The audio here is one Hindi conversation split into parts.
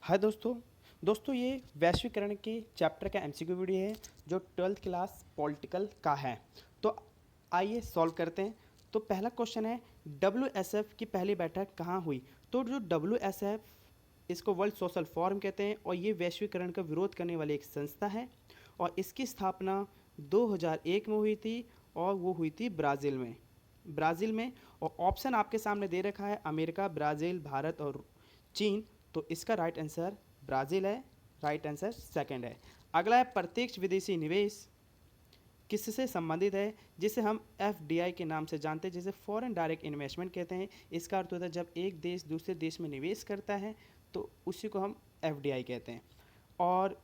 हाय दोस्तों। ये वैश्वीकरण के चैप्टर का एमसीक्यू वीडियो है जो 12th क्लास पॉलिटिकल का है। तो आइए सॉल्व करते हैं। तो पहला क्वेश्चन है, डब्ल्यूएसएफ की पहली बैठक कहाँ हुई? तो जो डब्ल्यूएसएफ, इसको वर्ल्ड सोशल फोरम कहते हैं और ये वैश्वीकरण का विरोध करने वाली एक संस्था है और इसकी स्थापना 2001 में हुई थी और वो हुई थी ब्राज़ील में। और ऑप्शन आपके सामने दे रखा है, अमेरिका, ब्राज़ील, भारत और चीन। तो इसका राइट आंसर ब्राज़ील है। राइट आंसर सेकंड है। अगला है, प्रत्यक्ष विदेशी निवेश किससे संबंधित है? जिसे हम एफडीआई के नाम से जानते हैं, जिसे फॉरेन डायरेक्ट इन्वेस्टमेंट कहते हैं। इसका अर्थ होता है जब एक देश दूसरे देश में निवेश करता है तो उसी को हम एफडीआई कहते हैं। और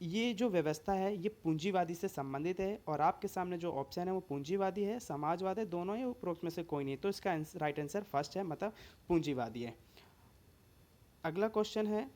ये जो व्यवस्था है ये पूंजीवादी से संबंधित है और आपके सामने जो ऑप्शन है वो पूंजीवादी है, समाजवाद है, दोनों ही उपरोक्त में से कोई नहीं। तो इसका राइट आंसर फर्स्ट है, मतलब पूंजीवादी है। अगला क्वेश्चन है,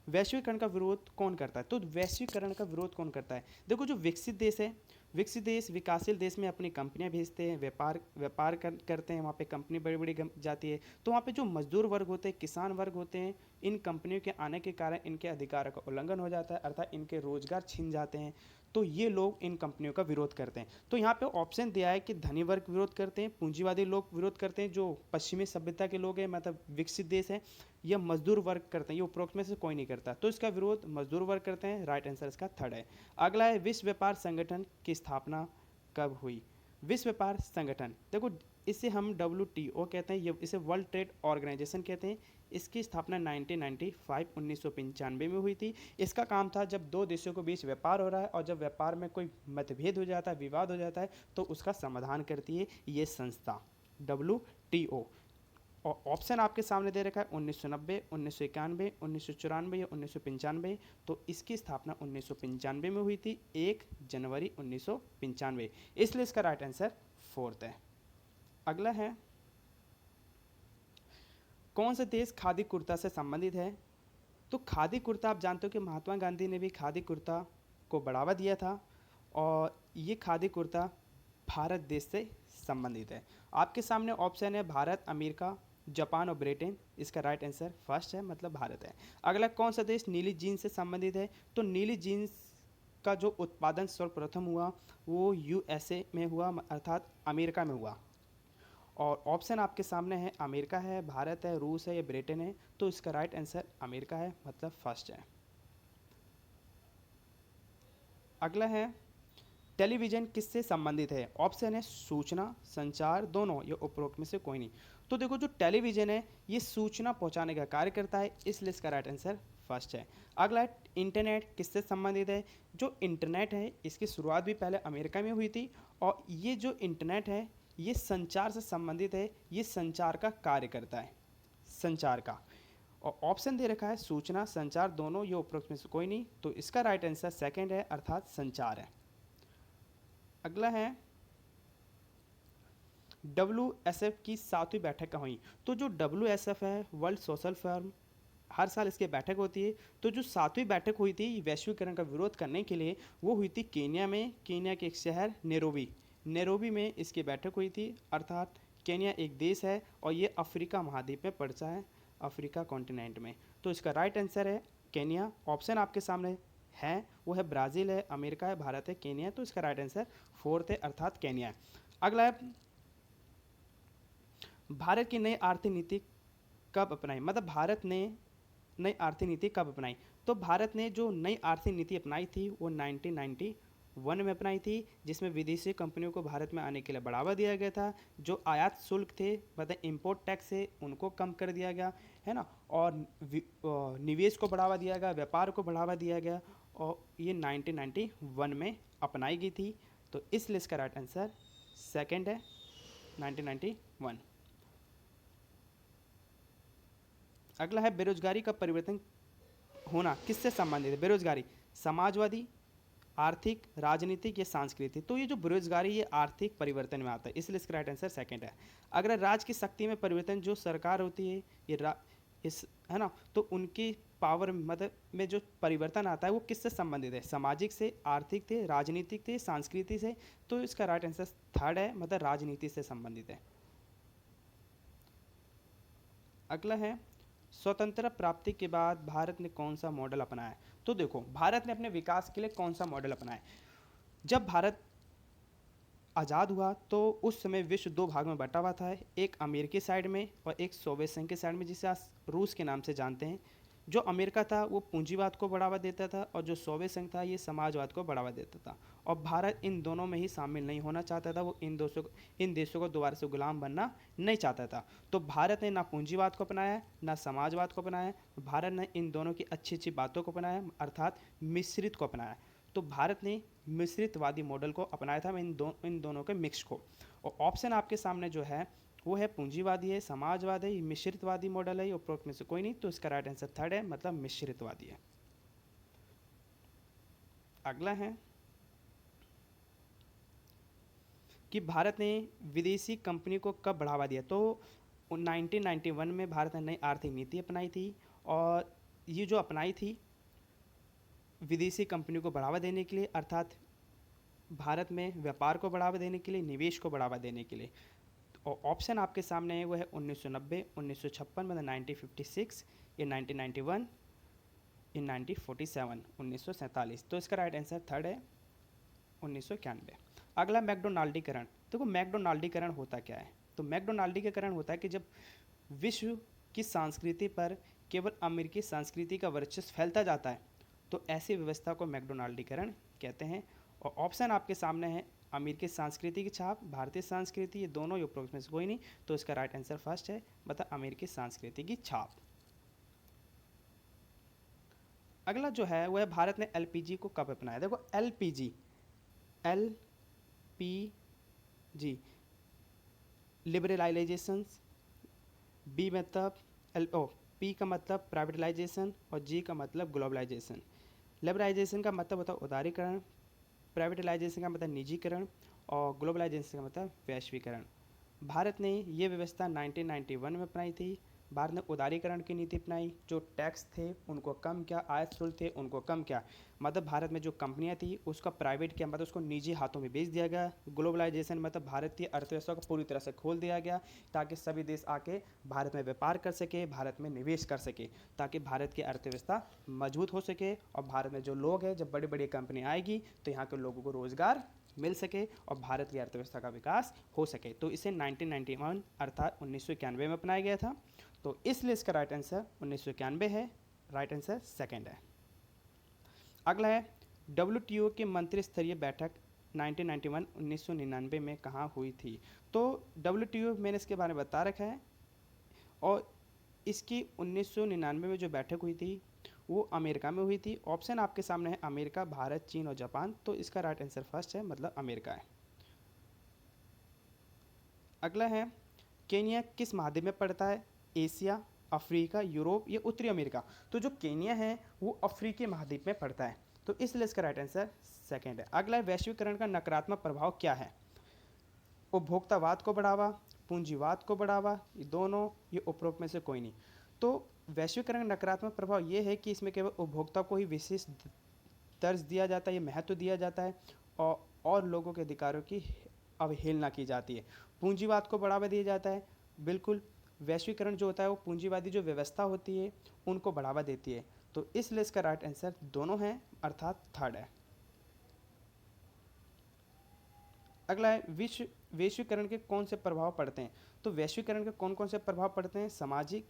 वैश्वीकरण का विरोध कौन करता है? तो वैश्वीकरण का विरोध कौन करता है? देखो, जो विकसित देश है, विकसित देश विकासशील देश में अपनी कंपनियां भेजते हैं, व्यापार करते हैं, वहाँ पे कंपनी बड़ी बड़ी जाती है। तो वहाँ पे जो मजदूर वर्ग होते हैं, किसान वर्ग होते हैं, इन कंपनियों के आने के कारण इनके अधिकारों का उल्लंघन हो जाता है, अर्थात इनके रोजगार छीन जाते हैं। तो ये लोग इन कंपनियों का विरोध करते हैं। तो यहाँ पे ऑप्शन दिया है कि धनी वर्ग विरोध करते हैं, पूंजीवादी लोग विरोध करते हैं, जो पश्चिमी सभ्यता के लोग हैं, मतलब विकसित देश है, या मजदूर वर्ग करते हैं। ये उपरोक्त में से कोई नहीं करता। तो इसका विरोध मजदूर वर्ग करते हैं। राइट आंसर इसका थर्ड है। अगला है, विश्व व्यापार संगठन की स्थापना कब हुई? विश्व व्यापार संगठन, देखो इसे हम WTO कहते हैं, ये इसे वर्ल्ड ट्रेड ऑर्गेनाइजेशन कहते हैं। इसकी स्थापना 1995 में हुई थी। इसका काम था, जब दो देशों के बीच व्यापार हो रहा है और जब व्यापार में कोई मतभेद हो जाता है, विवाद हो जाता है, तो उसका समाधान करती है ये संस्था WTO। और ऑप्शन आपके सामने दे रखा है 1990, 1991, 1994 या 1995। तो इसकी स्थापना 1995 में हुई थी, 1 जनवरी 1995। इसलिए इसका राइट आंसर फोर्थ है। अगला है, कौन सा देश खादी कुर्ता से संबंधित है? तो खादी कुर्ता, आप जानते हो कि महात्मा गांधी ने भी खादी कुर्ता को बढ़ावा दिया था और ये खादी कुर्ता भारत देश से संबंधित है। आपके सामने ऑप्शन है भारत, अमेरिका, जापान और ब्रिटेन। इसका राइट आंसर फर्स्ट है, मतलब भारत है। अगला, कौन सा देश नीली जीन्स से संबंधित है? तो नीली जीन्स का जो उत्पादन सर्वप्रथम हुआ वो USA में हुआ, अर्थात अमेरिका में हुआ। और ऑप्शन आपके सामने है, अमेरिका है, भारत है, रूस है या ब्रिटेन है। तो इसका राइट आंसर अमेरिका है, मतलब फर्स्ट है। अगला है, टेलीविजन किससे संबंधित है? ऑप्शन है सूचना, संचार, दोनों या उपरोक्त में से कोई नहीं। तो देखो, जो टेलीविजन है ये सूचना पहुंचाने का कार्य करता है, इसलिए इसका राइट आंसर फर्स्ट है। अगला है, इंटरनेट किससे संबंधित है? जो इंटरनेट है इसकी शुरुआत भी पहले अमेरिका में हुई थी और ये जो इंटरनेट है ये संचार से संबंधित है, ये संचार का कार्य करता है, संचार का। और ऑप्शन दे रखा है सूचना, संचार, दोनों, ये उपरोक्त में से कोई नहीं। तो इसका राइट आंसर सेकंड है, अर्थात संचार है। अगला है, WSF की 7वीं बैठक कहाँ हुई? तो जो WSF है, वर्ल्ड सोशल फोरम, हर साल इसकी बैठक होती है। तो जो 7वीं बैठक हुई थी वैश्वीकरण का विरोध करने के लिए, वो हुई थी केन्या में। केन्या के एक शहर नेरोबी में इसकी बैठक हुई थी। अर्थात केन्या एक देश है और ये अफ्रीका महाद्वीप में पड़ता है, अफ्रीका कॉन्टिनेंट में। तो इसका राइट आंसर है केन्या। ऑप्शन आपके सामने है, वो है ब्राज़ील है, अमेरिका है, भारत है, केन्या है। तो इसका राइट आंसर फोर्थ है, अर्थात केन्या है। अगला है, भारत की नई आर्थिक नीति कब अपनाई? मतलब भारत ने नई आर्थिक नीति कब अपनाई? तो भारत ने जो नई आर्थिक नीति अपनाई थी वो 1991 में अपनाई थी, जिसमें विदेशी कंपनियों को भारत में आने के लिए बढ़ावा दिया गया था। जो आयात शुल्क थे, मतलब इम्पोर्ट टैक्स है, उनको कम कर दिया गया है ना। और निवेश को बढ़ावा दिया गया, व्यापार को बढ़ावा दिया गया और ये 1991 में अपनाई गई थी। तो इस लिस्ट का राइट आंसर सेकेंड है, 1991। अगला है, बेरोजगारी का परिवर्तन होना किससे संबंधित है? बेरोजगारी समाजवादी, आर्थिक, राजनीतिक या सांस्कृतिक। तो ये जो बेरोजगारी ये आर्थिक परिवर्तन में आता है, इसलिए इसका राइट आंसर सेकंड है। अगर राज्य की शक्ति में परिवर्तन, जो सरकार होती है ये इस है ना, तो उनकी पावर मतलब में जो परिवर्तन आता है वो किससे संबंधित है? सामाजिक से, आर्थिक थे, राजनीतिक थे, सांस्कृतिक से। तो इसका राइट आंसर थर्ड है, मतलब राजनीति से संबंधित है। अगला है, स्वतंत्रता प्राप्ति के बाद भारत ने कौन सा मॉडल अपनाया? तो देखो, भारत ने अपने विकास के लिए कौन सा मॉडल अपनाया? जब भारत आज़ाद हुआ तो उस समय विश्व दो भाग में बटा हुआ था, एक अमेरिकी साइड में और एक सोवियत संघ के साइड में, जिसे आज रूस के नाम से जानते हैं। जो अमेरिका था वो पूंजीवाद को बढ़ावा देता था और जो सोवियत संघ था ये समाजवाद को बढ़ावा देता था, और भारत इन दोनों में ही शामिल नहीं होना चाहता था। वो इन देशों को दोबारा से गुलाम बनना नहीं चाहता था। तो भारत ने ना पूंजीवाद को अपनाया ना समाजवाद को अपनाया, भारत ने इन दोनों की अच्छी अच्छी बातों को अपनाया, अर्थात मिश्रित को अपनाया। तो भारत ने मिश्रितवादी मॉडल को अपनाया था, इन दोनों के मिक्स को। और ऑप्शन आपके सामने जो है वो है पूंजीवादी है, समाजवाद है, मिश्रितवादी मॉडल है, उपरोक्त में से कोई नहीं। तो इसका राइट आंसर थर्ड है, मतलब मिश्रितवादी है। अगला है कि भारत ने विदेशी कंपनी को कब बढ़ावा दिया? तो 1991 में भारत ने नई आर्थिक नीति अपनाई थी, और ये जो अपनाई थी विदेशी कंपनी को बढ़ावा देने के लिए, अर्थात भारत में व्यापार को बढ़ावा देने के लिए, निवेश को बढ़ावा देने के लिए। और ऑप्शन आपके सामने है वो है 1990, 1956 मतलब 1956, या 1991, या 1947, 1947। तो इसका राइट आंसर थर्ड है, 1991। अगला मैकडोनाल्डीकरण। देखो मैकडोनाल्डीकरण होता क्या है? तो मैकडोनाल्डीकरण होता है कि जब विश्व की संस्कृति पर केवल अमेरिकी संस्कृति का वर्चस्व फैलता जाता है तो ऐसी व्यवस्था को मैकडोनाल्डीकरण कहते हैं। और ऑप्शन आपके सामने है अमेरिकी संस्कृति की छाप, भारतीय संस्कृति, ये दोनों ये उपरोक्त में से कोई नहीं। तो इसका राइट आंसर फर्स्ट है, मतलब अमेरिकी संस्कृति की छाप। अगला जो है वह भारत ने एलपीजी को कब अपनाया? देखो एलपीजी लिबरलाइजेशन, बी मतलब पी का मतलब प्राइवेटलाइजेशन और जी का मतलब ग्लोबलाइजेशन। लिबरलाइजेशन का मतलब होता है उदारीकरण, प्राइवेटलाइजेशन का मतलब निजीकरण, और ग्लोबलाइजेशन का मतलब वैश्वीकरण। भारत ने ये व्यवस्था 1991 में अपनाई थी। भारत ने उदारीकरण की नीति अपनाई, जो टैक्स थे उनको कम किया, आयात शुल्क थे उनको कम किया, मतलब भारत में जो कंपनियां थी उसका प्राइवेट किया, मतलब उसको निजी हाथों में बेच दिया गया। ग्लोबलाइजेशन मतलब भारत की अर्थव्यवस्था को पूरी तरह से खोल दिया गया ताकि सभी देश आके भारत में व्यापार कर सके, भारत में निवेश कर सके, ताकि भारत की अर्थव्यवस्था मजबूत हो सके। और भारत में जो लोग हैं, जब बड़ी बड़ी कंपनी आएगी तो यहाँ के लोगों को रोज़गार मिल सके और भारत की अर्थव्यवस्था का विकास हो सके। तो इसे 1991 अर्थात 1991 में अपनाया गया था। तो इसलिए इसका राइट आंसर 1991 है, राइट आंसर सेकंड है। अगला है डब्ल्यूटीओ की मंत्री स्तरीय बैठक 1999 में कहाँ हुई थी? तो डब्ल्यूटीओ मैंने इसके बारे में बता रखा है, और इसकी 1999 में जो बैठक हुई थी वो अमेरिका में हुई थी। ऑप्शन आपके सामने है अमेरिका, भारत, चीन और जापान। तो इसका राइट आंसर फर्स्ट है, मतलब अमेरिका है। अगला है केनिया किस महाद्वीप में पड़ता है? एशिया, अफ्रीका, यूरोप या उत्तरी अमेरिका? तो जो केनिया है वो अफ्रीकी महाद्वीप में पड़ता है, तो इसलिए इसका राइट आंसर सेकंड है। अगला है वैश्वीकरण का नकारात्मक प्रभाव क्या है? उपभोक्तावाद को बढ़ावा, पूंजीवाद को बढ़ावा, ये दोनों, ये उपरोक्त में से कोई नहीं। तो वैश्वीकरण का नकारात्मक प्रभाव ये है कि इसमें केवल उपभोक्ता को ही विशेष दर्ज दिया जाता है, ये महत्व दिया जाता है, और लोगों के अधिकारों की अवहेलना की जाती है। पूंजीवाद को बढ़ावा दिया जाता है, बिल्कुल। वैश्वीकरण जो होता है वो पूंजीवादी जो व्यवस्था होती है उनको बढ़ावा देती है। तो इसलिए इसका राइट आंसर दोनों है, अर्थात थर्ड है। अगला है वैश्वीकरण के कौन से प्रभाव पड़ते हैं? तो वैश्वीकरण के कौन कौन से प्रभाव पड़ते हैं? सामाजिक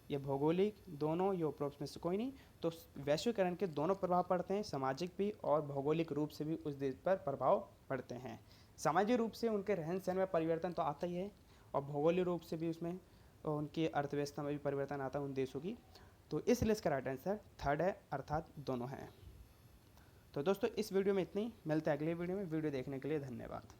या भौगोलिक, दोनों, या उपरोक्त में से कोई नहीं। तो वैश्वीकरण के दोनों प्रभाव पड़ते हैं, सामाजिक भी और भौगोलिक रूप से भी उस देश पर प्रभाव पड़ते हैं। सामाजिक रूप से उनके रहन सहन में परिवर्तन तो आता ही है, और भौगोलिक रूप से भी उसमें उनकी अर्थव्यवस्था में भी परिवर्तन आता है उन देशों की। तो इसलिए इसका राइट आंसर थर्ड है, अर्थात दोनों हैं। तो दोस्तों इस वीडियो में इतनी, मिलते हैं अगले वीडियो में। वीडियो देखने के लिए धन्यवाद।